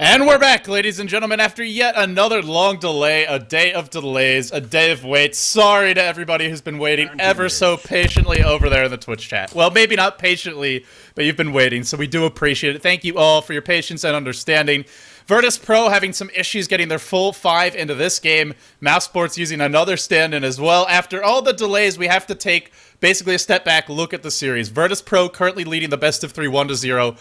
And we're back, ladies and gentlemen, after yet another long delay, a day of delays, a day of wait. Sorry to everybody who's been waiting ever so patiently over there in the Twitch chat. Well, maybe not patiently, but you've been waiting, so we do appreciate it. Thank you all for your patience and understanding. Virtus Pro having some issues getting their full 5 into this game. Mouse Sports using another stand-in as well. After all the delays, we have to take basically a step back, look at the series. Virtus Pro currently leading the best of 3, 1-0.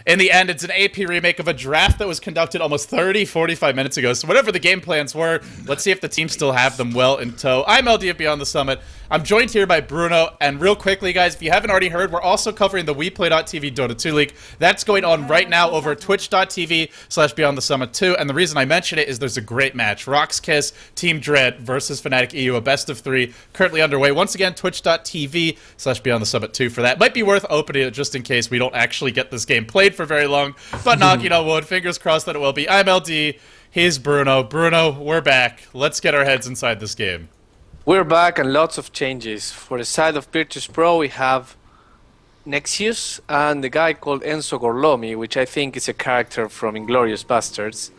In the end, it's an AP remake of a draft that was conducted almost 45 minutes ago. So whatever the game plans were, let's see if the team still have them well in tow. I'm LD of Beyond the Summit. I'm joined here by Bruno. And real quickly, guys, if you haven't already heard, we're also covering the WePlay.tv Dota 2 League. That's going on right now over at twitch.tv/Beyond the Summit 2. And the reason I mention it is there's a great match. Rock's Kiss, Team Dread versus Fnatic EU, a best of 3, currently underway. Once again, twitch.tv/Beyond the Summit 2 for that. Might be worth opening it just in case we don't actually get this game played for very long, but knocking on wood, fingers crossed that it will be. I'm LD, he's Bruno. Bruno, we're back. Let's get our heads inside this game. We're back and lots of changes. For the side of Virtus Pro, we have Nexius and the guy called Enzo Gorlomi, which I think is a character from Inglourious Basterds.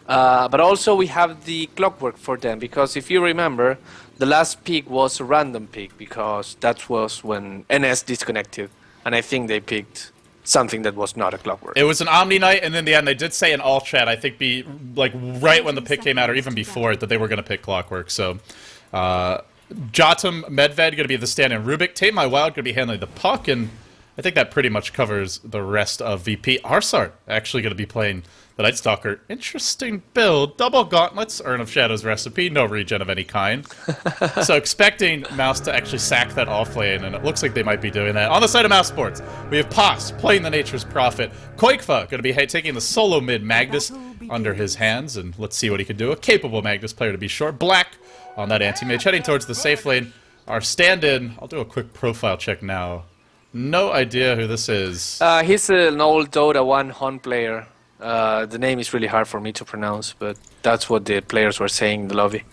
But also we have the clockwork for them, because if you remember, the last pick was a random pick, because that was when NS disconnected, and I think they picked something that was not a clockwork. It was an Omni Knight, and in the end they did say in all chat, I think like right when the pick came out, or even before it, that they were going to pick clockwork. So Jotum Medved going to be the stand-in Rubik. Tame My Wild going to be handling the puck, and I think that pretty much covers the rest of VP. ars-art actually going to be playing the Night Stalker. Interesting build. Double gauntlets, Urn of Shadows recipe, no regen of any kind. So expecting Mouse to actually sack that off lane, and it looks like they might be doing that. On the side of Mouse Sports, we have Pos playing the Nature's Prophet. Koikfa going to be taking the solo mid Magnus under his hands, and let's see what he can do. A capable Magnus player to be sure. Black on that anti-mage, heading towards the safe lane. Our stand-in, I'll do a quick profile check now. No idea who this is. He's an old Dota 1 Hon player. The name is really hard for me to pronounce, but that's what the players were saying in the lobby.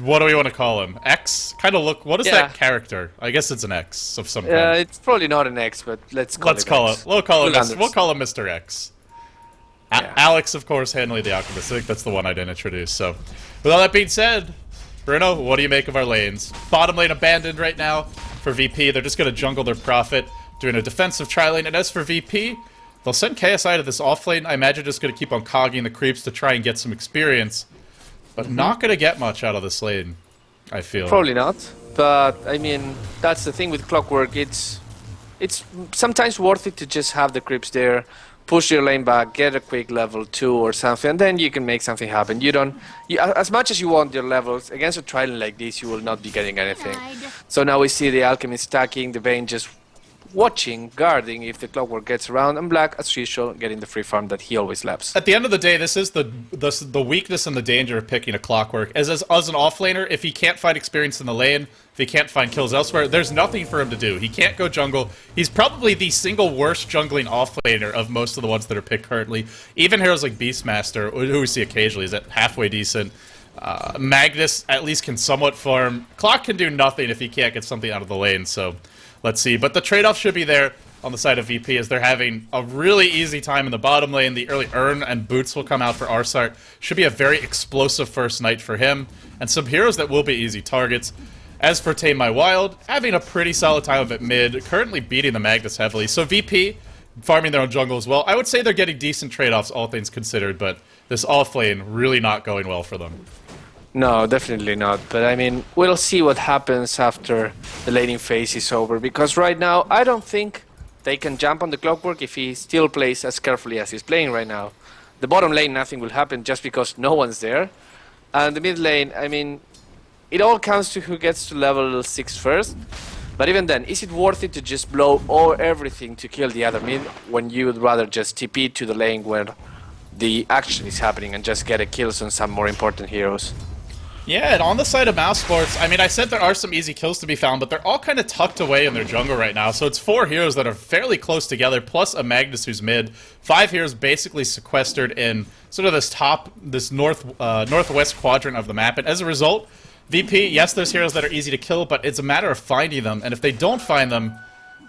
What do we want to call him? X? Kind of look. What is that character? I guess it's an X of some kind. It's probably not an X, but let's call it. We'll call him Mr. X. Alex, of course, handling the Alchemist. I think that's the one I didn't introduce. So, with all that being said, Bruno, what do you make of our lanes? Bottom lane abandoned right now for VP. They're just going to jungle their Prophet, doing a defensive tri-lane. And as for VP, they'll send KSI to this offlane. I imagine just going to keep on cogging the creeps to try and get some experience. But not going to get much out of this lane, I feel. Probably not. But, I mean, that's the thing with Clockwork. It's sometimes worth it to just have the creeps there, push your lane back, get a quick level 2 or something, and then you can make something happen. As much as you want your levels, against a tri-lane like this, you will not be getting anything. So now we see the Alchemist stacking, the Vayne just watching, guarding if the Clockwork gets around, and Black, as usual, getting the free farm that he always laps. At the end of the day, this is the weakness and the danger of picking a Clockwork. As an offlaner, if he can't find experience in the lane, if he can't find kills elsewhere, there's nothing for him to do. He can't go jungle. He's probably the single worst jungling offlaner of most of the ones that are picked currently. Even heroes like Beastmaster, who we see occasionally, is at halfway decent. Magnus at least can somewhat farm. Clock can do nothing if he can't get something out of the lane, so let's see. But the trade-off should be there on the side of VP, as they're having a really easy time in the bottom lane. The early Urn and Boots will come out for ars-art. Should be a very explosive first night for him, and some heroes that will be easy targets. As for Tame My Wild, having a pretty solid time of it mid, currently beating the Magnus heavily. So VP, farming their own jungle as well. I would say they're getting decent trade-offs, all things considered, but this off-lane really not going well for them. No, definitely not. But I mean, we'll see what happens after the laning phase is over, because right now, I don't think they can jump on the Clockwork if he still plays as carefully as he's playing right now. The bottom lane, nothing will happen just because no one's there. And the mid lane, I mean, it all comes to who gets to level 6 first. But even then, is it worth it to just blow everything to kill the other mid when you would rather just TP to the lane where the action is happening and just get a kills on some more important heroes? Yeah, and on the side of Mouse Sports, I mean, I said there are some easy kills to be found, but they're all kind of tucked away in their jungle right now. So it's 4 heroes that are fairly close together, plus a Magnus who's mid. 5 heroes basically sequestered in sort of this northwest quadrant of the map. And as a result, VP, yes, there's heroes that are easy to kill, but it's a matter of finding them. And if they don't find them,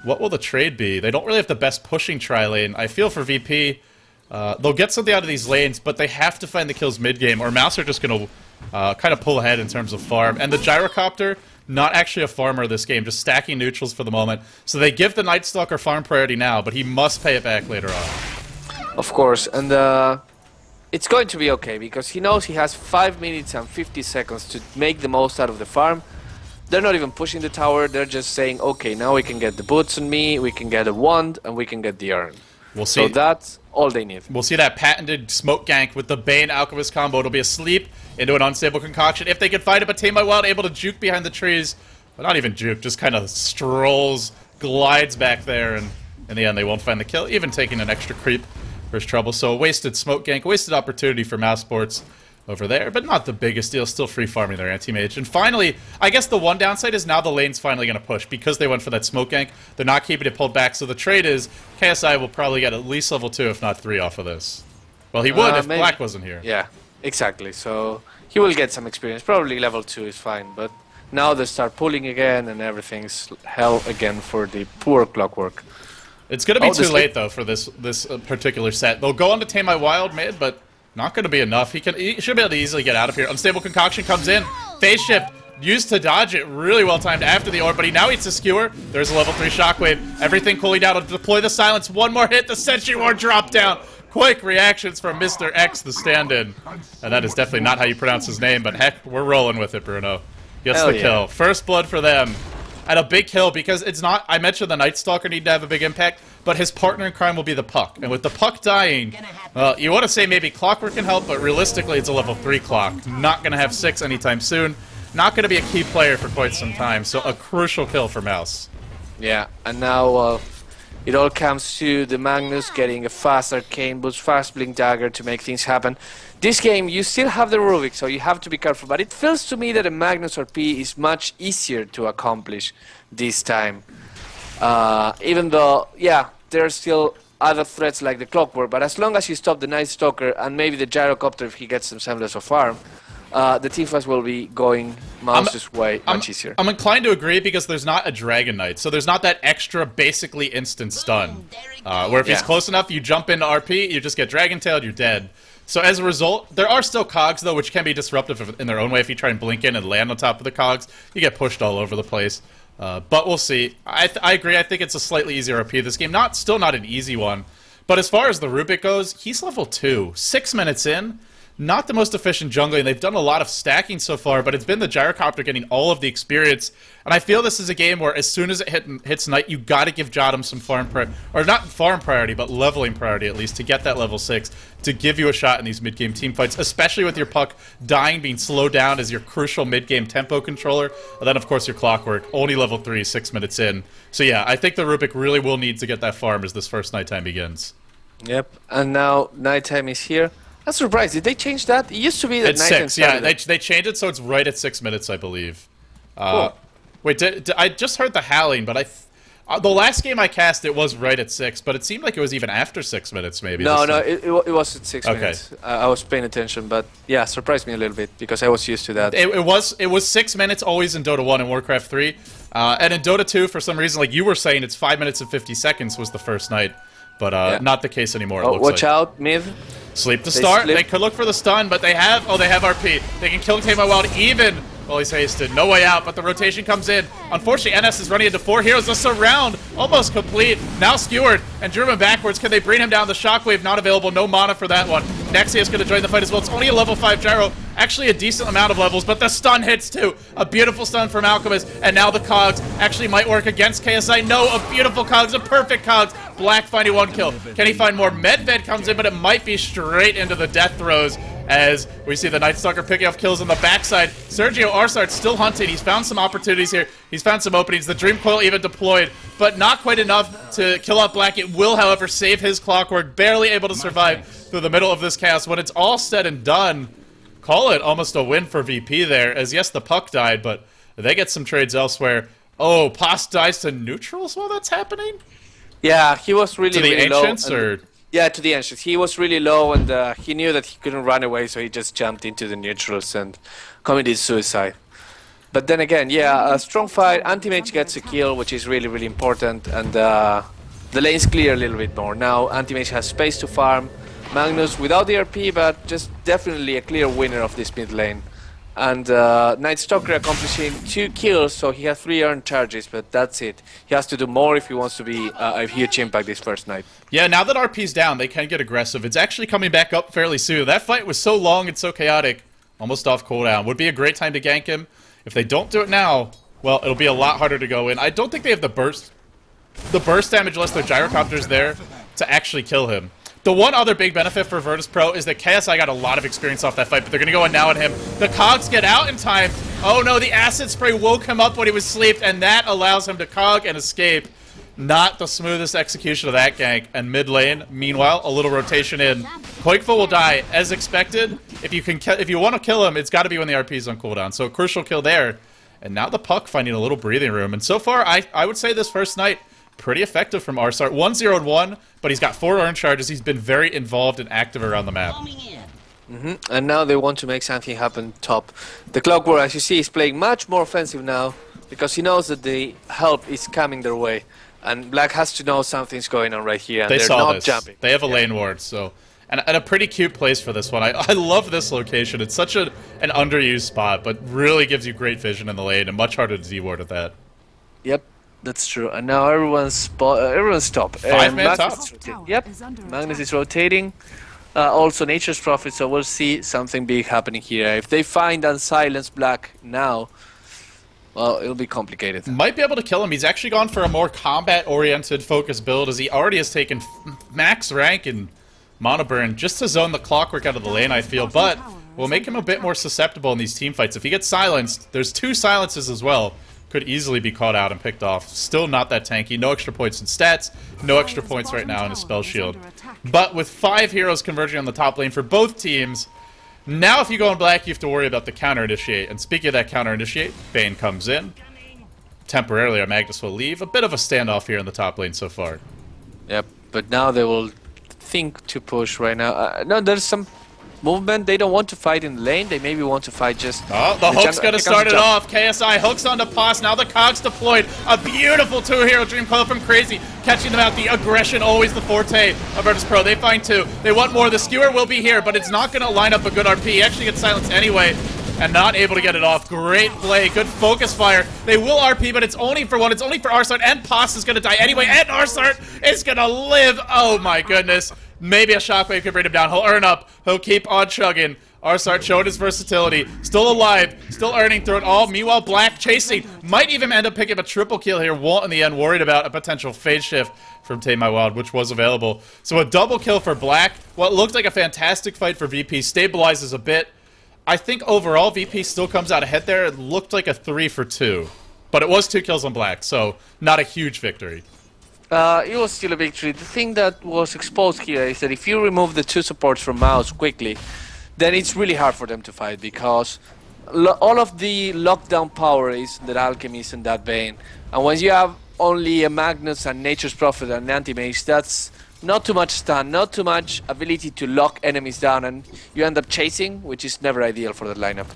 what will the trade be? They don't really have the best pushing tri-lane. I feel for VP, They'll get something out of these lanes, but they have to find the kills mid-game, or Mouz are just going to kind of pull ahead in terms of farm. And the Gyrocopter, not actually a farmer this game, just stacking neutrals for the moment. So they give the Night Stalker farm priority now, but he must pay it back later on. Of course, and it's going to be okay, because he knows he has 5 minutes and 50 seconds to make the most out of the farm. They're not even pushing the tower, they're just saying, okay, now we can get the boots on me, we can get a wand, and we can get the urn. We'll see. So that's all they need. We'll see that patented smoke gank with the Bane Alchemist combo. It'll be a sleep into an unstable concoction. If they can find it, but Tame My Wild able to juke behind the trees. Well, not even juke, just kind of strolls, glides back there, and in the end they won't find the kill, even taking an extra creep for his trouble. So a wasted smoke gank, wasted opportunity for Mouse Sports over there, but not the biggest deal. Still free farming their anti-mage. And finally, I guess the one downside is now the lane's finally going to push. Because they went for that smoke gank, they're not keeping it pulled back. So the trade is, KSI will probably get at least level 2, if not 3 off of this. Well, he would if maybe. Black wasn't here. Yeah, exactly. So he will get some experience. Probably level 2 is fine, but now they start pulling again and everything's hell again for the poor Clockwork. It's going to be too late, though, for this particular set. They'll go on to Tame My Wild mid, but not going to be enough. He should be able to easily get out of here. Unstable Concoction comes in. Phase Shift used to dodge it. Really well timed after the orb, but he now eats a skewer. There's a level 3 Shockwave. Everything cooling down. To deploy the silence. One more hit. The Sentry Ward drop down. Quick reactions from Mr. X, the stand-in. And that is definitely not how you pronounce his name, but heck, we're rolling with it, Bruno. Gets the kill. First blood for them. And a big kill, because it's not... I mentioned the Night Stalker need to have a big impact, but his partner in crime will be the Puck. And with the Puck dying, well, you want to say maybe Clockwork can help, but realistically it's a level 3 Clock. Not going to have 6 anytime soon. Not going to be a key player for quite some time, so a crucial kill for Mouz. Yeah, and now it all comes to the Magnus getting a fast arcane boost, fast blink dagger to make things happen. This game, you still have the Rubik, so you have to be careful, but it feels to me that a Magnus RP is much easier to accomplish this time. Even though, yeah, there are still other threats like the Clockwork, but as long as you stop the Night Stalker and maybe the Gyrocopter if he gets some semblance of farm, the T-Fast will be going Mouse's way much easier. I'm inclined to agree because there's not a Dragon Knight, so there's not that extra basically instant stun. Where if he's close enough, you jump into RP, you just get Dragon Tailed, you're dead. So as a result, there are still cogs though, which can be disruptive in their own way. If you try and blink in and land on top of the cogs, you get pushed all over the place. But we'll see. I agree. I think it's a slightly easier RP this game. Still not an easy one. But as far as the Rubik goes, he's level 2. 6 minutes in. Not the most efficient jungling. They've done a lot of stacking so far, but it's been the Gyrocopter getting all of the experience. And I feel this is a game where as soon as it hits night, you got to give Jotum some farm or not farm priority, but leveling priority at least to get that level 6 to give you a shot in these mid-game team fights, especially with your Puck dying, being slowed down as your crucial mid-game tempo controller. And then, of course, your Clockwork, only level 3, 6 minutes in. So yeah, I think the Rubik really will need to get that farm as this first nighttime begins. Yep, and now nighttime is here. I'm surprised. Did they change that? It used to be that it's 6. Yeah, they changed it so it's right at 6 minutes, I believe. Cool. Wait, I just heard the howling, but the last game I cast it was right at 6, but it seemed like it was even after 6 minutes, maybe. No, it was at 6 minutes. I was paying attention, but yeah, surprised me a little bit because I was used to that. It was 6 minutes always in Dota 1 and Warcraft 3, and in Dota 2, for some reason, like you were saying, it's 5 minutes and 50 seconds was the first night, but not the case anymore. It looks watch out, mid. Sleep to start. They could look for the stun, but they have RP. They can kill Tame My Wild even while he's hasted. No way out, but the rotation comes in. Unfortunately, NS is running into 4 heroes. The surround almost complete. Now skewered and driven backwards. Can they bring him down? The Shockwave not available. No mana for that one. Nexia is going to join the fight as well. It's only a level 5 gyro. Actually a decent amount of levels, but the stun hits too. A beautiful stun from Alchemist, and now the cogs actually might work against KSI. No, a beautiful cogs, a perfect cogs. Black finding 1 kill. Can he find more? Medved comes in, but it might be straight into the death throes as we see the Night Stalker picking off kills on the backside. Sergio ars-art still hunting. He's found some opportunities here. He's found some openings. The Dream Coil even deployed, but not quite enough to kill off Black. It will, however, save his Clockwork. Barely able to survive through the middle of this chaos. When it's all said and done, call it almost a win for VP there, as yes, the Puck died, but they get some trades elsewhere. Oh, Pos dies to neutrals while that's happening? Yeah, he was really, really low. Ancients, or? Yeah, to the Ancients. He was really low, and he knew that he couldn't run away, so he just jumped into the neutrals and committed suicide. But then again, yeah, a strong fight. Anti-Mage gets a kill, which is really, really important, and the lane's clear a little bit more. Now, Anti-Mage has space to farm. Magnus without the RP, but just definitely a clear winner of this mid lane. And Night Stalker accomplishing 2 kills, so he has 3 earned charges, but that's it. He has to do more if he wants to be a huge impact this first night. Yeah, now that RP's down, they can get aggressive. It's actually coming back up fairly soon. That fight was so long and so chaotic, almost off cooldown. Would be a great time to gank him. If they don't do it now, well, it'll be a lot harder to go in. I don't think they have the burst damage unless their gyrocopter's there to actually kill him. The one other big benefit for Virtus Pro is that KSI got a lot of experience off that fight, but they're going to go in now at him. The cogs get out in time. Oh no, the acid spray woke him up when he was asleep, and that allows him to cog and escape. Not the smoothest execution of that gank. And mid lane, meanwhile, a little rotation in. Koikful will die, as expected. If you want to kill him, it's got to be when the RP is on cooldown. So a crucial kill there. And now the Puck finding a little breathing room. And so far, I would say this first night, pretty effective from ars-art. 1-0-1, but he's got 4 earned charges. He's been very involved and active around the map. And now they want to make something happen top. The Clockwork, as you see, is playing much more offensive now because he knows that the help is coming their way. And Black has to know something's going on right here, and they're not jumping. They have a lane ward, so... And a pretty cute place for this one. I love this location. It's such an underused spot, but really gives you great vision in the lane, and much harder to Z-ward at that. Yep. That's true, and now everyone's top. 5-man top. Yep, Magnus is rotating. Also, Nature's Prophet, so we'll see something big happening here. If they find and silence Black now, well, it'll be complicated. Might be able to kill him. He's actually gone for a more combat-oriented focus build, as he already has taken max rank in Mono Burn just to zone the Clockwork out of the lane, I feel, but will make him a bit more susceptible in these team fights. If he gets silenced, there's 2 silences as well. Could easily be caught out and picked off. Still not that tanky. No extra points in stats. No extra points right now in his spell shield. But with 5 heroes converging on the top lane for both teams, now if you go in Black, you have to worry about the counter-initiate. And speaking of that counter-initiate, Bane comes in. Temporarily, our Magnus will leave. A bit of a standoff here in the top lane so far. Yep, but now they will think to push right now. No, there's some movement. They don't want to fight in the lane. They maybe want to fight just... Oh, the hook's going to start it off. KSI hooks onto Pos. Now the cogs deployed. A beautiful 2-hero Dream Coil from Crazy. Catching them out. The aggression, always the forte of Virtus Pro. They find 2. They want more. The skewer will be here, but it's not going to line up a good RP. He actually gets silenced anyway, and not able to get it off. Great play. Good focus fire. They will RP, but it's only for 1. It's only for ars-art, and Pos is going to die anyway, and ars-art is going to live. Oh my goodness. Maybe a shockwave could bring him down. He'll earn up. He'll keep on chugging. ars-art showed his versatility. Still alive. Still earning through it all. Meanwhile, Black chasing. Might even end up picking up a triple kill here. Won't in the end. Worried about a potential phase shift from Tame My Wild, which was available. So a double kill for Black. What looked like a fantastic fight for VP. Stabilizes a bit. I think overall, VP still comes out ahead there. It looked like a 3 for 2. But it was 2 kills on Black, so not a huge victory. It was still a victory. The thing that was exposed here is that if you remove the 2 supports from Mouz quickly, then it's really hard for them to fight, because all of the lockdown power is that Alchemist and that Bane. And when you have only a Magnus and Nature's Prophet and an Anti-Mage, that's not too much stun, not too much ability to lock enemies down, and you end up chasing, which is never ideal for the lineup.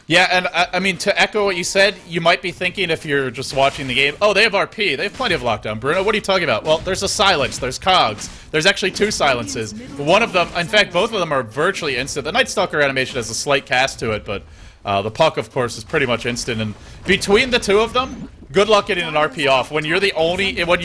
Yeah, and I mean, to echo what you said, you might be thinking if you're just watching the game, oh, they have RP, they have plenty of lockdown. Bruno, what are you talking about? Well, there's a silence, there's cogs, there's actually 2 silences. One of them, in fact, both of them are virtually instant. The Night Stalker animation has a slight cast to it, but the Puck, of course, is pretty much instant. And between the 2 of them, good luck getting an RP off. When you're the only, when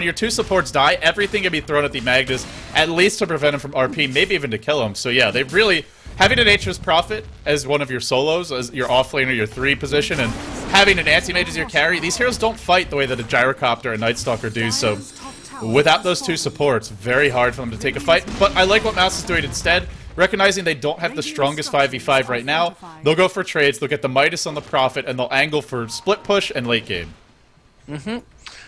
your 2 supports die, everything can be thrown at the Magnus, at least to prevent him from RP, maybe even to kill him. So yeah, they've really... Having a Nature's Prophet as one of your solos, as your offlaner, your 3 position, and having an Anti-Mage as your carry, these heroes don't fight the way that a Gyrocopter and Night Stalker do, so without those 2 supports, very hard for them to take a fight. But I like what Mouz is doing instead, recognizing they don't have the strongest 5v5 right now. They'll go for trades, they'll get the Midas on the Prophet, and they'll angle for split push and late game.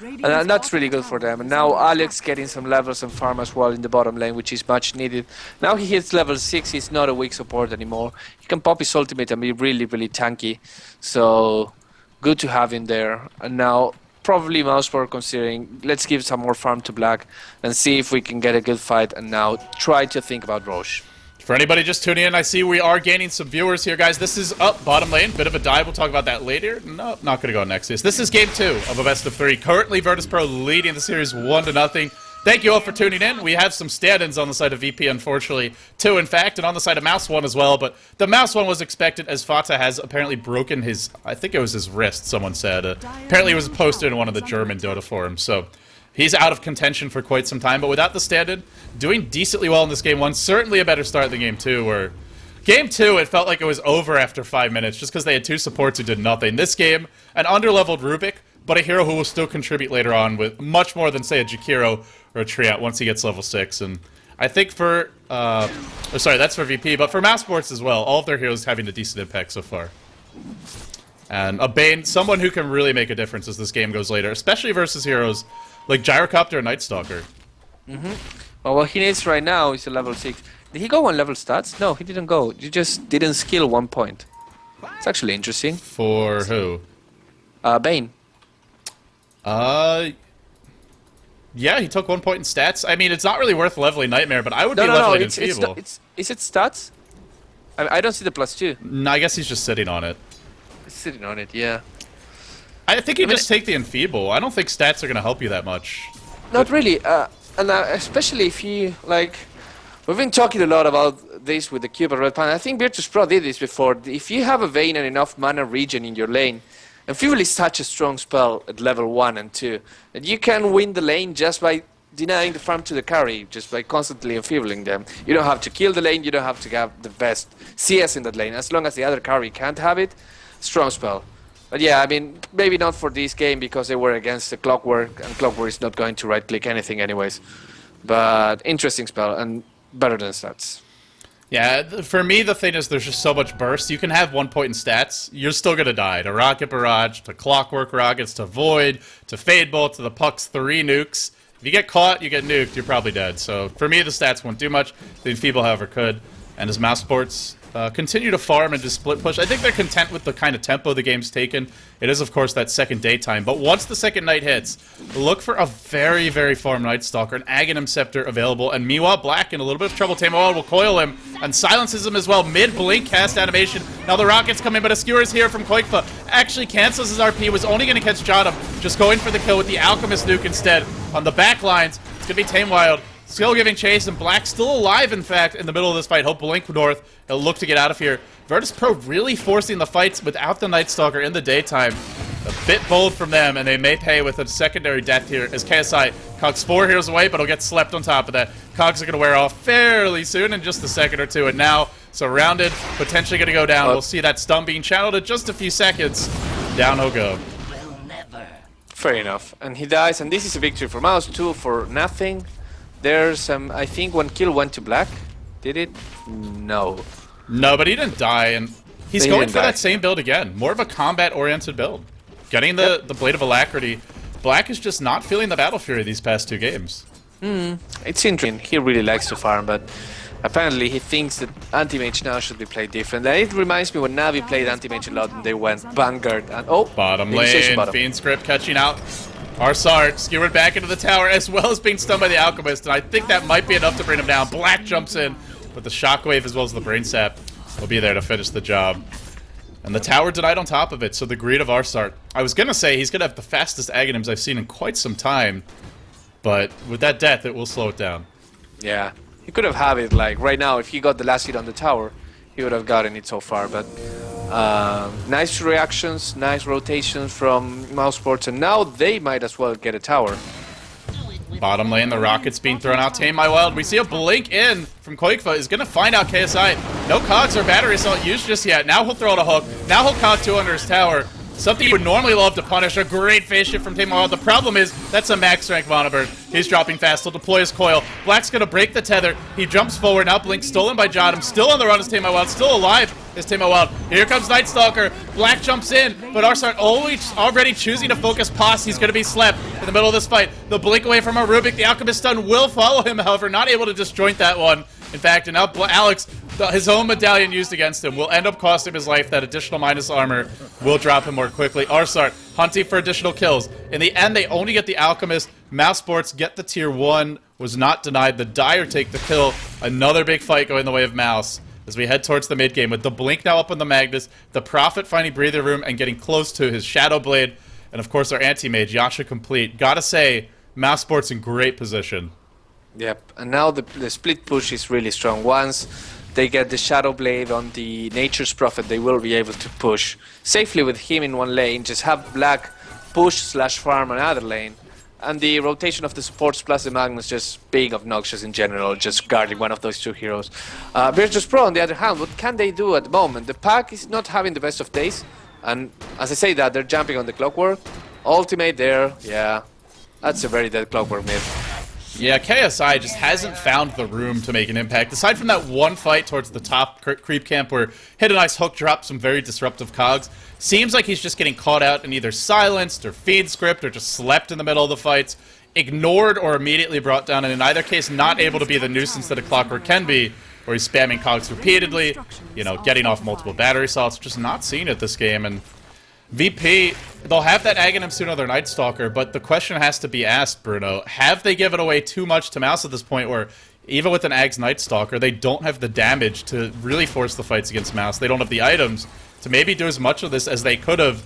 And that's really good for them. And now Alex getting some levels and farm as well in the bottom lane, which is much needed. Now he hits level 6, he's not a weak support anymore. He can pop his ultimate and be really, really tanky. So good to have him there. And now probably Mouz were considering, let's give some more farm to Black and see if we can get a good fight, and now try to think about Roche. For anybody just tuning in, I see we are gaining some viewers here, guys. This is up bottom lane. Bit of a dive. We'll talk about that later. No, not going to go Nexus. This is game 2 of a best of 3. Currently, Virtus Pro leading the series 1-0. Thank you all for tuning in. We have some stand-ins on the side of VP, unfortunately, 2 in fact, and on the side of Mouz 1 as well, but the Mouz 1 was expected as Fata has apparently broken his, I think it was his wrist, someone said. Apparently it was posted in one of the German Dota forums, so he's out of contention for quite some time, but without the stand-in, doing decently well in this Game 1, certainly a better start than Game 2, where Game 2, it felt like it was over after 5 minutes, just because they had 2 supports who did nothing. This game, an underleveled Rubik, but a hero who will still contribute later on with much more than, say, a Jakiro or a Triat once he gets level 6. And I think for, sorry, that's for VP, but for Mouse Sports as well, all of their heroes having a decent impact so far. And a Bane, someone who can really make a difference as this game goes later, especially versus heroes like Gyrocopter and Night Stalker. Well, what he needs right now is a level 6. Did he go on level stats? No, he didn't go. You just didn't skill 1 point. It's actually interesting. For who? Bane. Yeah, he took 1 point in stats. I mean, it's not really worth leveling Nightmare, but I would be leveling Enfeeble. Is it stats? I don't see the +2. No, I guess he's just sitting on it. He's sitting on it, yeah. I think you just take the Enfeeble. I don't think stats are going to help you that much. Not really. And especially if you, like... We've been talking a lot about this with the Cube and Red Panda. I think Virtus Pro did this before. If you have a Vayne and enough mana regen in your lane, Enfeeble is such a strong spell at level 1 and 2 that you can win the lane just by denying the farm to the carry, just by constantly enfeebling them. You don't have to kill the lane, you don't have to have the best CS in that lane. As long as the other carry can't have it, strong spell. But yeah, I mean, maybe not for this game because they were against the Clockwork, and Clockwork is not going to right-click anything anyways. But interesting spell, and better than stats. Yeah, for me, the thing is there's just so much burst. You can have 1 point in stats, you're still going to die. To Rocket Barrage, to Clockwork Rockets, to Void, to Fade Bolt, to the Puck's 3 nukes. If you get caught, you get nuked, you're probably dead. So for me, the stats won't do much. The Enfeeble, however, could. And as Mouse Sports continue to farm and just split push, I think they're content with the kind of tempo the game's taken. It is, of course, that second daytime. But once the second night hits, look for a very, very farm Night Stalker, an Aghanim Scepter available. And meanwhile, Black in a little bit of trouble. Tamoil will coil him and silences him as well. Mid-blink cast animation. Now the rockets come in, but a Skewer's here from Koikfa. Actually cancels his RP, was only going to catch Jotum. Just going for the kill with the Alchemist nuke instead. On the back lines, it's going to be Tamewild. Still giving chase, and Black still alive, in fact, in the middle of this fight. He'll blink north. He'll look to get out of here. Virtus Pro really forcing the fights without the Night Stalker in the daytime. A bit bold from them, and they may pay with a secondary death here as KSI Cog's 4 heroes away, but he'll get slept on top of that. Cogs are going to wear off fairly soon, in just a second or two, and now surrounded, potentially going to go down. We'll see that stun being channeled in just a few seconds. Down he'll go. Fair enough. And he dies, and this is a victory for Mouz, 2 for nothing. There's, I think 1 kill went to Black. Did it? No. No, but he didn't die, and he's going for that same build again. More of a combat-oriented build. Getting the Blade of Alacrity. Black is just not feeling the Battle Fury these past 2 games. It's interesting. He really likes to farm, but apparently he thinks that Anti-Mage now should be played different. And it reminds me when Navi played Anti-Mage a lot and they went Vanguard and bottom lane, Fiend Script catching out. ars-art skewered back into the tower as well as being stunned by the Alchemist, and I think that might be enough to bring him down. Black jumps in, but the Shockwave as well as the Brain Sap will be there to finish the job. And the tower denied on top of it, so the greed of ars-art. I was gonna say he's gonna have the fastest Aghanims I've seen in quite some time, but with that death, it will slow it down. Yeah, he could have had it like right now. If he got the last hit on the tower, he would have gotten it so far. But nice reactions, nice rotations from Mouse Sports, and now they might as well get a tower. Bottom lane, the rockets being thrown out. Tame My Wild. We see a blink in from Koikfa. Is going to find out KSI. No cogs or battery assault used just yet. Now he'll throw out a hook. Now he'll cog 2 under his tower. Something you would normally love to punish. A great phase shift from Tame My Wild. The problem is that's a max rank Vonneberg. He's dropping fast. He'll deploy his coil. Black's going to break the tether. He jumps forward. Now blink stolen by Jotum. Still on the run is Tame My Wild. Still alive is Tame My Wild. Here comes Night Stalker. Black jumps in, but ars-art already choosing to focus Posse. He's going to be slept in the middle of this fight. The blink away from a Rubik. The Alchemist stun will follow him, however, not able to disjoint that one. In fact, and now Alex, his own medallion used against him, will end up costing him his life. That additional minus armor will drop him more quickly. ars-art hunting for additional kills. In the end, they only get the Alchemist. Mouse Sports get the tier 1. Was not denied. The Dire take the kill. Another big fight going the way of Mouse as we head towards the mid game with the blink now up on the Magnus, the Prophet finding breather room and getting close to his Shadow Blade, and of course our anti-mage, Yasha complete. Gotta say, Mouse Sport's in great position. Yep, and now the split push is really strong. Once they get the Shadow Blade on the Nature's Prophet, they will be able to push safely with him in one lane, just have Black push/farm another lane, and the rotation of the supports plus the Magnus just being obnoxious in general, just guarding one of those two heroes. Virtus Pro, on the other hand, what can they do at the moment? The pack is not having the best of days, and as I say that, they're jumping on the Clockwork. Ultimate there, yeah, that's a very dead Clockwork mid. Yeah, KSI just hasn't found the room to make an impact. Aside from that one fight towards the top creep camp where hit a nice hook drop, some very disruptive cogs, seems like he's just getting caught out and either silenced or feed script or just slept in the middle of the fights, ignored or immediately brought down, and in either case not able to be the nuisance that a Clockwork can be, where he's spamming cogs repeatedly, you know, getting off multiple battery salts, just not seen it this game. And VP, they'll have that Aghanim soon on their Night Stalker, but the question has to be asked, Bruno, have they given away too much to Mouse at this point where, even with an Ag's Night Stalker, they don't have the damage to really force the fights against Mouse? They don't have the items to maybe do as much of this as they could have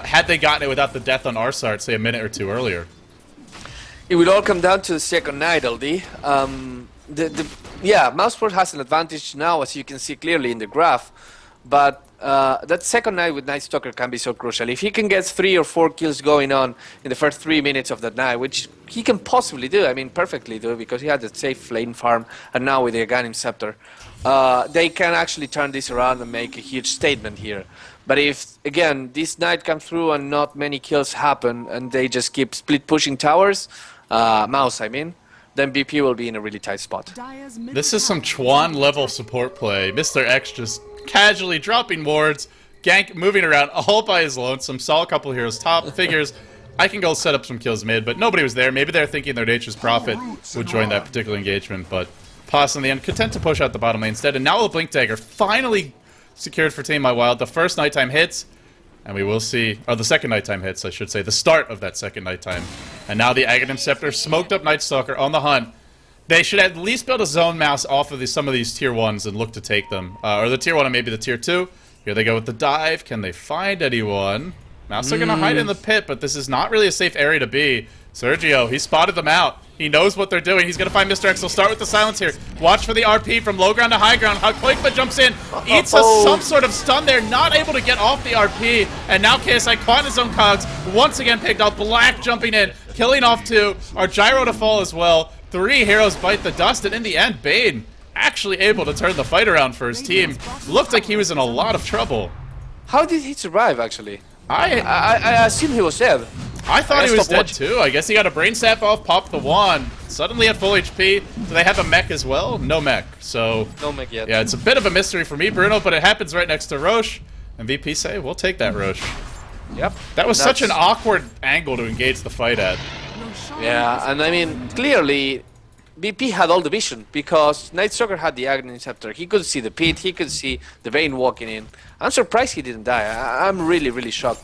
had they gotten it without the death on ars-art, say, a minute or two earlier. It will all come down to the second night, LD. Yeah, Mouseport has an advantage now, as you can see clearly in the graph, but that second night with Night Stalker can be so crucial. If he can get 3 or 4 kills going on in the first 3 minutes of that night, which he can possibly do, I mean perfectly do, because he had a safe lane farm, and now with the Aghanim Scepter, they can actually turn this around and make a huge statement here. But if, again, this night comes through and not many kills happen, and they just keep split pushing towers, Mouse I mean, then BP will be in a really tight spot. This is some Chuan level support play. Mr. X just casually dropping wards, gank, moving around all by his lonesome, saw a couple heroes top, figures, I can go set up some kills mid, but nobody was there. Maybe they're thinking their Nature's Prophet would join that particular engagement, but Pass in the end, content to push out the bottom lane instead. And now the Blink Dagger finally secured for Team My Wild. The first nighttime hits, and we will see, or the second nighttime hits, I should say, the start of that second nighttime. And now the Aghanim Scepter, smoked up Night Stalker on the hunt. They should at least be able to zone Mouse off of some of these tier 1s and look to take them. Or the tier 1 and maybe the tier 2. Here they go with the dive. Can they find anyone? Mouse are going to hide in the pit, but this is not really a safe area to be. Sergio, he spotted them out. He knows what they're doing. He's going to find Mr. X. He'll start with the silence here. Watch for the RP from low ground to high ground. Qualifier jumps in, eats some sort of stun there, not able to get off the RP. And now KSI caught in his own cogs, once again picked up. Black jumping in, killing off 2. Our Gyro to fall as well. 3 heroes bite the dust, and in the end, Bane actually able to turn the fight around for his team. Looked like he was in a lot of trouble. How did he survive, actually? I assume he was dead. I thought he was dead too. I guess he got a brain sap off, popped the wand, suddenly at full HP. Do they have a mech as well? No mech, so... No mech yet. Yeah, it's a bit of a mystery for me, Bruno, but it happens right next to Roche. And VP say, we'll take that, Roche. Yep. That was such an awkward angle to engage the fight at. Yeah, and I mean, clearly, BP had all the vision, because Night Stalker had the Aghanim Scepter. He could see the pit, he could see the Vayne walking in. I'm surprised he didn't die. I'm really, really shocked.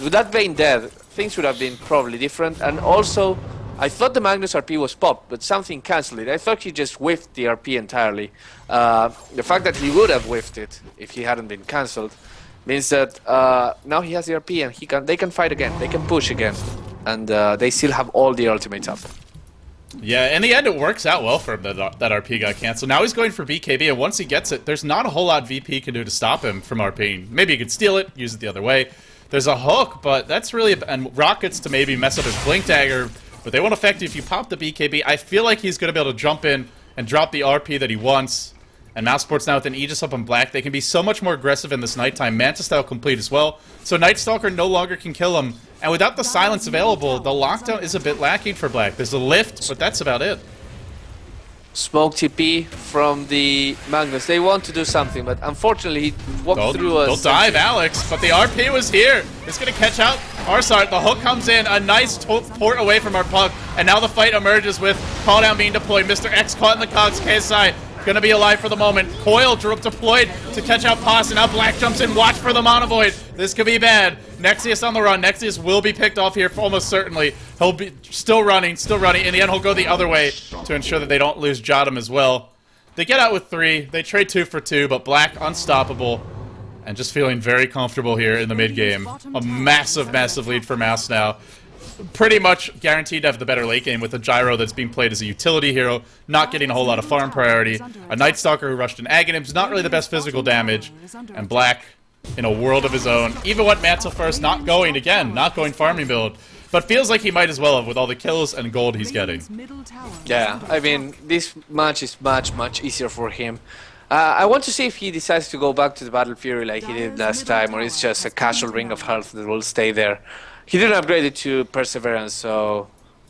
With that Vayne dead, things would have been probably different. And also, I thought the Magnus RP was popped, but something cancelled it. I thought he just whiffed the RP entirely. The fact that he would have whiffed it if he hadn't been cancelled means that now he has the RP and they can fight again, they can push again. And they still have all the ultimates up. Yeah, in the end, it works out well for him that RP got canceled. Now he's going for BKB, and once he gets it, there's not a whole lot VP can do to stop him from RPing. Maybe he could steal it, use it the other way. There's a hook, but that's really... And rockets to maybe mess up his Blink Dagger, but they won't affect you if you pop the BKB. I feel like he's going to be able to jump in and drop the RP that he wants. And Mousesport's now with an Aegis up on Black. They can be so much more aggressive in this nighttime. Manta style complete as well. So Night Stalker no longer can kill him. And without the silence available, the lockdown is a bit lacking for Black. There's a lift, but that's about it. Smoke TP from the Magnus. They want to do something, but unfortunately he walked through us. They'll dive Alex, but the RP was here. It's going to catch out ars-art. The hook comes in, a nice port away from our puck, and now the fight emerges with call down being deployed. Mr. X caught in the cogs, KSI gonna be alive for the moment. Coil deployed to catch out Pos, and now Black jumps in. Watch for the Monovoid. This could be bad. Nexius on the run. Nexius will be picked off here almost certainly. He'll be still running. In the end, he'll go the other way to ensure that they don't lose Jotum as well. They get out with 3. They trade 2 for 2, but Black unstoppable. And just feeling very comfortable here in the mid game. A massive, massive lead for Mouse now. pretty much guaranteed to have the better late game with a Gyro that's being played as a utility hero, not getting a whole lot of farm priority, a Night Stalker who rushed an Aghanims, not really the best physical damage, and Black in a world of his own. Even went Mantle first, not going farming build, but feels like he might as well have with all the kills and gold he's getting. Yeah, I mean, this match is much easier for him. I want to see if he decides to go back to the Battle Fury like he did last time, or it's just a casual Ring of Health that will stay there. He didn't upgrade it to Perseverance, so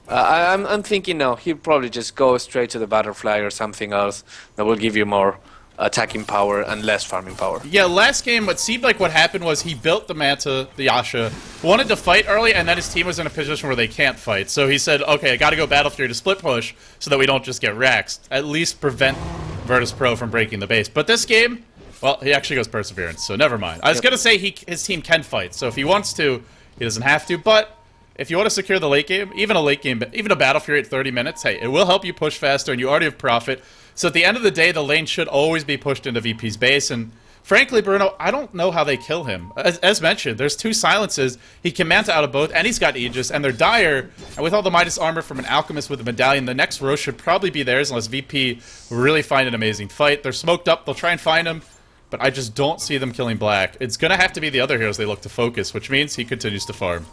I'm thinking no, he'll probably just go straight to the Butterfly or something else that will give you more attacking power and less farming power. Yeah, last game, what seemed like what happened was he built the Manta, the Yasha, wanted to fight early, and then his team was in a position where they can't fight. So he said, okay, I gotta go Battle Fury to split push so that we don't just get Raxed. At least prevent Virtus Pro from breaking the base. But this game, well, he actually goes Perseverance, so never mind. I was gonna say his team can fight, so if he wants to, he doesn't have to, but if you want to secure the late game, even a Battle Fury at 30 minutes, hey, it will help you push faster, and you already have Profit. So at the end of the day, the lane should always be pushed into VP's base, and frankly, Bruno, I don't know how they kill him. As mentioned, there's 2 silences, he can Manta out of both, and he's got Aegis, and they're dire, and with all the Midas armor from an Alchemist with a Medallion, the next row should probably be theirs unless VP really find an amazing fight. They're smoked up, they'll try and find him, but I just don't see them killing Black. It's gonna have to be the other heroes they look to focus, which means he continues to farm.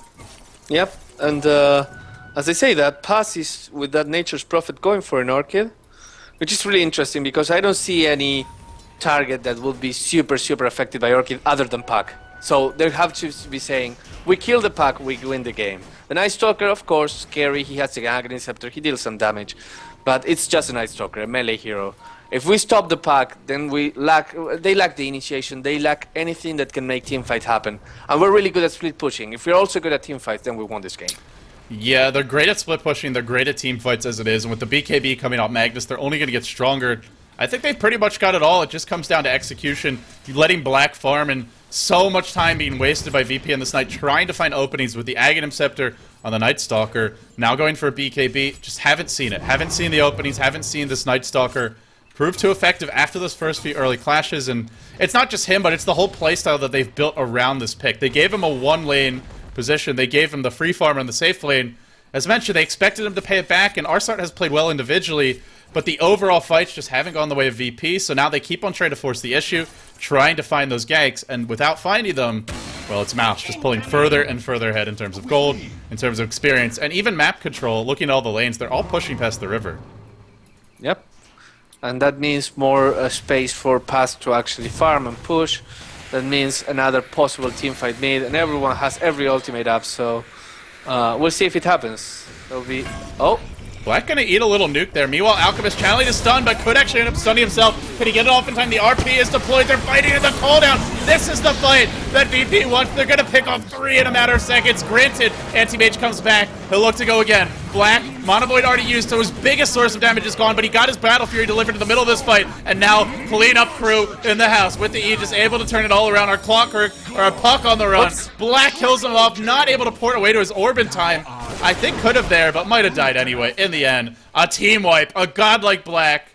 Yep, and as I say, that pass is with that Nature's Prophet going for an Orchid, which is really interesting because I don't see any target that would be super affected by Orchid other than Pack. So they have to be saying, we kill the Pack, we win the game. The Night Stalker, of course, scary, he has the Aghanim Scepter, he deals some damage, but it's just a Night Stalker, a melee hero. If we stop the Pack, then they lack the initiation, they lack anything that can make teamfight happen. And we're really good at split pushing. If we're also good at teamfights, then we won this game. Yeah, they're great at split pushing, they're great at team fights as it is, and with the BKB coming out Magnus, they're only going to get stronger. I think they've pretty much got it all. It just comes down to execution, letting Black farm, and so much time being wasted by VP in this night trying to find openings with the Aghanim Scepter on the Night Stalker. Now going for a BKB, just haven't seen it. Haven't seen the openings, haven't seen this Night Stalker prove too effective after those first few early clashes, and it's not just him, but it's the whole playstyle that they've built around this pick. They gave him a one-lane position, they gave him the free farm and the safe lane. As mentioned, they expected him to pay it back, and ars-art has played well individually, but the overall fights just haven't gone the way of VP, so now they keep on trying to force the issue, trying to find those ganks, and without finding them, well, it's Mouz just pulling further and further ahead in terms of gold, in terms of experience, and even map control, looking at all the lanes, they're all pushing past the river. Yep. And that means more space for Pass to actually farm and push. That means another possible teamfight mid, and everyone has every ultimate up, so we'll see if it happens. There'll be... Oh! Black gonna eat a little nuke there. Meanwhile, Alchemist channeling to stun, but could actually end up stunning himself. Can he get it off in time? The RP is deployed. They're fighting in the cooldown. This is the fight that VP wants. They're gonna pick off 3 in a matter of seconds. Granted, Anti-Mage comes back. He'll look to go again. Black, Mono Void already used, so his biggest source of damage is gone, but he got his Battle Fury delivered in the middle of this fight, and now clean-up crew in the house with the Aegis, able to turn it all around. Our Clockwork, or our Puck on the run. Black kills him off, not able to port away to his orb in time. I think could have there, but might have died anyway. In the end, a team wipe, a godlike Black.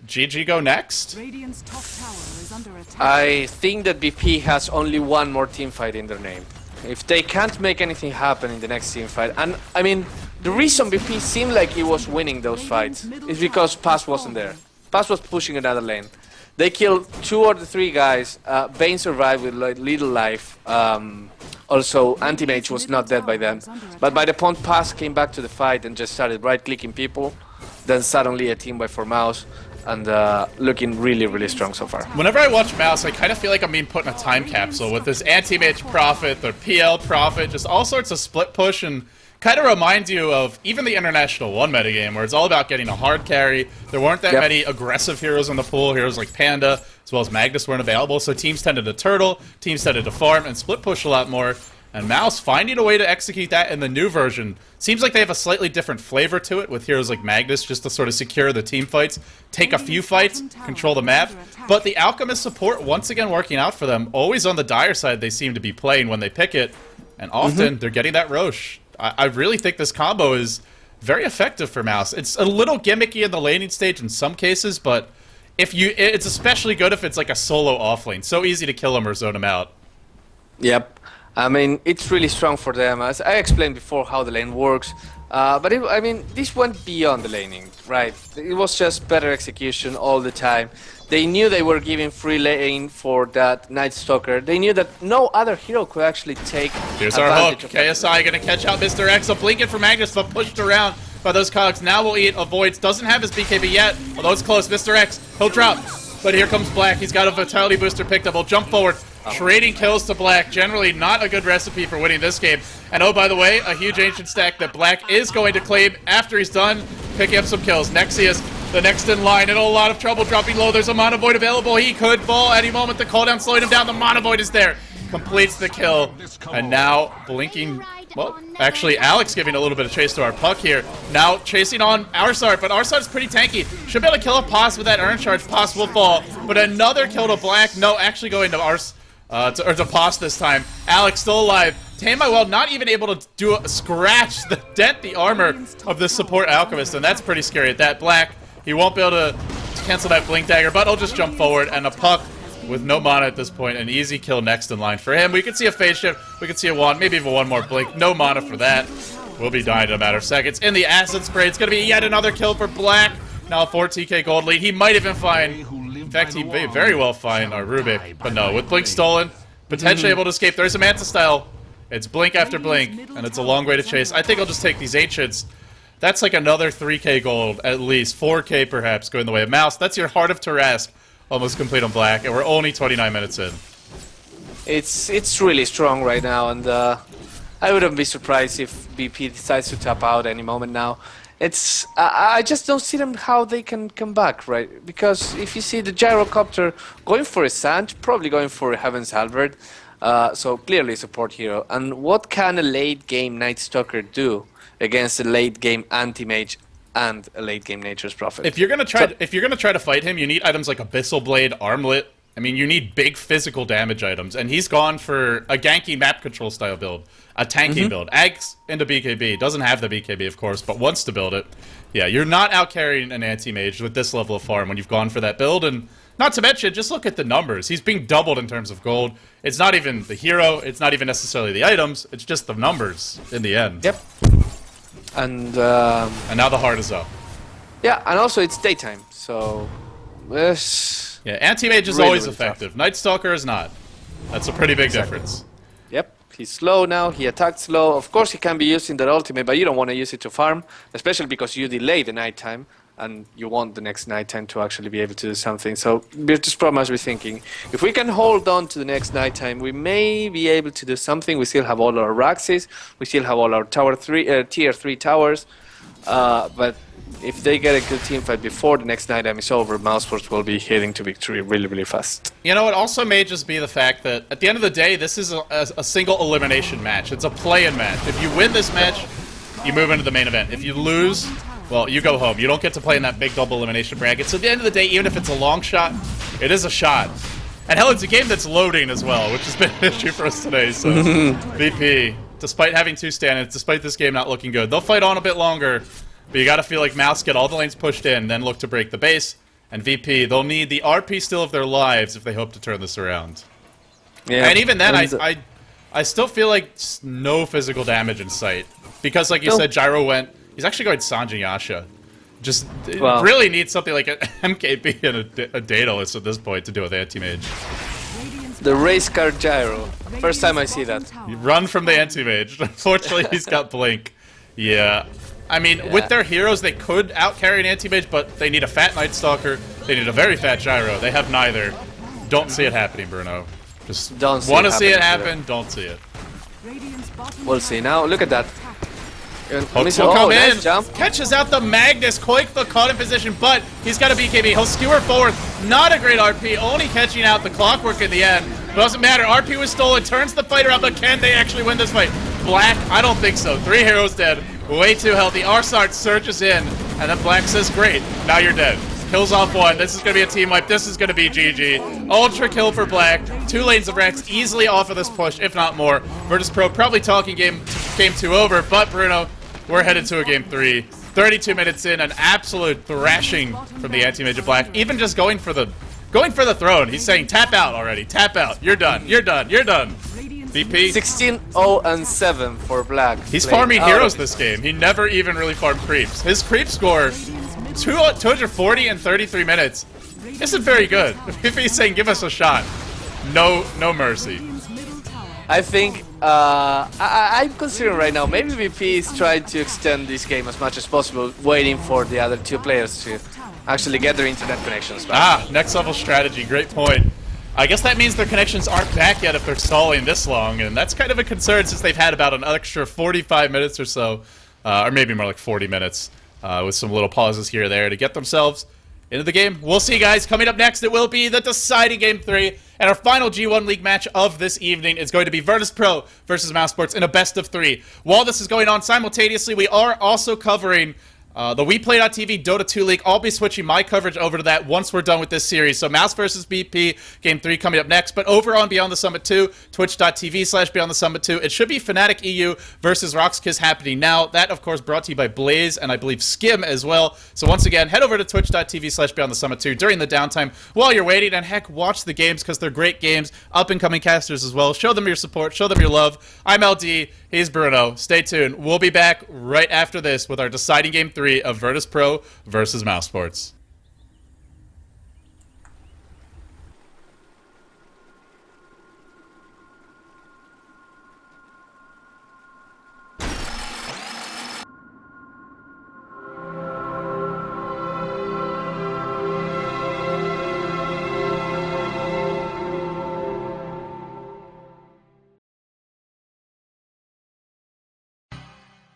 GG go next. Radiant's top tower is under attack. I think that BP has only one more teamfight in their name. If they can't make anything happen in the next teamfight, and I mean, the reason BP seemed like he was winning those fights is because Pass wasn't there. Pass was pushing another lane. They killed 2 or 3 guys. Bane survived with little life. Also, Anti-Mage was not dead by then. But by the point Pass came back to the fight and just started right-clicking people, then suddenly a team wipe for Mouz, and looking really strong so far. Whenever I watch Mouz, I kind of feel like I'm being put in a time capsule with this Anti-Mage Prophet, the PL Prophet, just all sorts of split push, and kind of reminds you of even the International 1 metagame, where it's all about getting a hard carry. There weren't that many aggressive heroes in the pool. Heroes like Panda, as well as Magnus weren't available, so teams tended to turtle, teams tended to farm, and split push a lot more. And Mouz finding a way to execute that in the new version. Seems like they have a slightly different flavor to it with heroes like Magnus, just to sort of secure the team fights, take a few fights, control the map. But the Alchemist support once again working out for them. Always on the dire side they seem to be playing when they pick it. And often they're getting that Roche. I really think this combo is very effective for Mouz. It's a little gimmicky in the laning stage in some cases, but it's especially good if it's like a solo offlane. So easy to kill him or zone him out. Yep. I mean, it's really strong for them. As I explained before how the lane works. But I mean, this went beyond the laning, right? It was just better execution all the time. They knew they were giving free lane for that Night Stalker. They knew that no other hero could actually take Here's our hook. advantage of that. KSI gonna catch out Mr. X. A blinking for Magnus, but pushed around by those cogs. Now will eat, avoids, doesn't have his BKB yet, although it's close. Mr. X, he'll drop. But here comes Black. He's got a Vitality Booster picked up. He'll jump forward. Trading kills to Black. Generally not a good recipe for winning this game. And oh, by the way, a huge Ancient stack that Black is going to claim after he's done picking up some kills. Nexius, the next in line, in a lot of trouble dropping low. There's a Mana Void available. He could fall any moment. The cooldown slowing him down. The Mana Void is there. Completes the kill. And now blinking. Well, actually, Alex giving a little bit of chase to our puck here. Now chasing on ars-art, but ars-art is pretty tanky. Should be able to kill a Poss with that Urn Charge. Poss will fall, but another kill to Black. No, actually going to Ars, to Poss this time. Alex still alive. Tame My Well not even able to do a scratch, dent the armor of this support Alchemist, and that's pretty scary at that. Black, he won't be able to cancel that Blink Dagger, but he'll just jump forward, and a puck with no mana at this point, an easy kill next in line for him. We can see a phase shift, we can see a wand, maybe even one more blink. No mana for that. We'll be dying in a matter of seconds. In the acid spray, it's gonna be yet another kill for Black. Now a 4 TK gold lead. He might even find, in fact, he may very well find our Rubik, but no, with Blink stolen, potentially able to escape. There's a Manta style. It's blink after blink, and it's a long way to chase. I think I'll just take these Ancients. That's like another 3k gold, at least 4k perhaps, going the way of Mouse. That's your Heart of Tarask. Almost complete on Black, and we're only 29 minutes in. It's really strong right now, and I wouldn't be surprised if BP decides to tap out any moment now. I just don't see them how they can come back, right? Because if you see the Gyrocopter going for a Sand, probably going for a Heaven's Halberd, so clearly a support hero. And what can a late game Night Stalker do against a late game Anti-Mage and a late game Nature's Prophet? If you're gonna try to fight him, you need items like Abyssal Blade, Armlet. I mean, you need big physical damage items, and he's gone for a ganky map control style build, a tanking build. Ags into BKB, doesn't have the BKB of course, but wants to build it. Yeah, you're not out carrying an anti-mage with this level of farm when you've gone for that build, and not to mention, just look at the numbers. He's being doubled in terms of gold. It's not even the hero, it's not even necessarily the items, it's just the numbers in the end. Yep. And now the heart is up. Yeah, and also it's daytime, so yeah, anti-mage is really, always really effective. tough. Night Stalker is not. That's a pretty big difference. Yep, he's slow now, he attacked slow. Of course he can be using that ultimate, but you don't want to use it to farm, especially because you delay the nighttime, and you want the next nighttime to actually be able to do something. So Virtus Pro must be thinking, if we can hold on to the next nighttime, we may be able to do something. We still have all our Raxes, we still have all our tier 3 towers, but if they get a good team fight before the next nighttime is over, Mousesports will be heading to victory really, really fast. You know, it also may just be the fact that at the end of the day, this is a single elimination match. It's a play-in match. If you win this match, you move into the main event. If you lose, well, you go home. You don't get to play in that big double elimination bracket. So at the end of the day, even if it's a long shot, it is a shot. And hell, it's a game that's loading as well, which has been an issue for us today. So VP, despite having 2 stand-ins, despite this game not looking good, they'll fight on a bit longer. But you gotta feel like Mouse get all the lanes pushed in, then look to break the base. And VP, they'll need the RP still of their lives if they hope to turn this around. Yeah. And even then, I still feel like no physical damage in sight. Because like you said, Gyro went... He's actually going Sanjin Yasha. Just really needs something like an MKB and a Daedalus at this point to do with anti-mage. The race car Gyro. First time I see that. You run from the anti-mage. Unfortunately, he's got Blink. Yeah. I mean, with their heroes, they could out-carry an anti-mage, but they need a fat Night Stalker. They need a very fat Gyro. They have neither. Don't see it happening, Bruno. Just want to see it happen, don't see it. We'll see. Now, look at that. Hooks will come in. Nice jump. Catches out the Magnus. Koikba caught in position, but he's got a BKB. He'll skewer forward. Not a great RP. Only catching out the Clockwork in the end. Doesn't matter. RP was stolen. Turns the fighter up, but can they actually win this fight? Black? I don't think so. 3 heroes dead. Way too healthy. ars-art surges in, and then Black says, great, now you're dead. Kills off 1. This is going to be a team wipe. This is going to be GG. Ultra kill for Black. 2 lanes of Rex easily off of this push, if not more. Virtus Pro probably talking game 2 over, but Bruno, we're headed to a game 3. 32 minutes in, an absolute thrashing from the anti-mage of Black. Even just going for the throne. He's saying, tap out already. Tap out. You're done. You're done. You're done. VP. 16-0-7 for Black. He's playing farming out heroes of this game. He never even really farmed creeps. His creep score, 240 in 33 minutes, isn't very good. If he's saying, give us a shot, no mercy. I think I'm considering right now, maybe VP is trying to extend this game as much as possible, waiting for the other two players to actually get their internet connections back. Ah, next level strategy, great point. I guess that means their connections aren't back yet if they're stalling this long, and that's kind of a concern since they've had about an extra 45 minutes or so, or maybe more like 40 minutes, with some little pauses here or there to get themselves into the game. We'll see, guys. Coming up next, it will be the deciding Game 3, and our final G1 League match of this evening is going to be Virtus Pro versus Mouse Sports in a best-of-3. While this is going on simultaneously, we are also covering the WePlay.tv Dota 2 League. I'll be switching my coverage over to that once we're done with this series. So Mouse versus BP, Game 3 coming up next. But over on Beyond the Summit 2, twitch.tv/Beyond the Summit 2, it should be Fnatic EU versus Roxkiss happening now. That, of course, brought to you by Blaze and I believe Skim as well. So once again, head over to twitch.tv/Beyond the Summit 2 during the downtime while you're waiting. And heck, watch the games because they're great games. Up-and-coming casters as well. Show them your support. Show them your love. I'm LD. He's Bruno. Stay tuned. We'll be back right after this with our deciding Game 3 of Virtus Pro versus Mouse Sports.